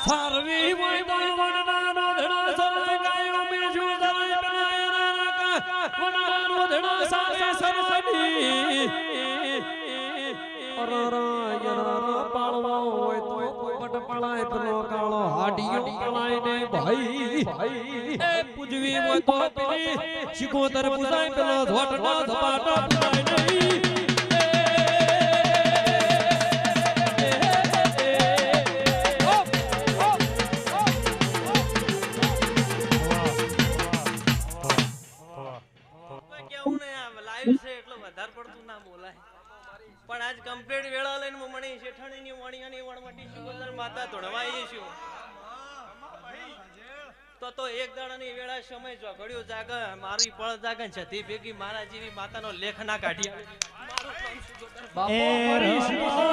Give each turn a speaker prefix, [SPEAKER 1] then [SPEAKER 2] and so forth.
[SPEAKER 1] સારવી મોય વનના ધણા સરાય ગાયો મેજુ સરાય બનાયા વનના ધણા સારે સરાય અરરા પાળવો હોય તો પોપટ પળાય પેલો કાળો હાડિયો પળાય ને ભાઈ એ પૂજવી મોય તો પેલી શિકોતર પૂજાય પેલો ધોટના ધપાટા પૂજાય નહીં
[SPEAKER 2] પણ આજ કમ્પ્લીટ વેળા લઈને મણી શેઠાણીની વાણિયાની વણવટી સુગંદર માતા ધોળવાઈ છું તો એક દાડાની વેળા સમય ઝઘડ્યો જાગે મારી પળ જાગે છતી ભેગી મારા જેવી માતાનો લેખ ના કાઢી
[SPEAKER 1] બાપો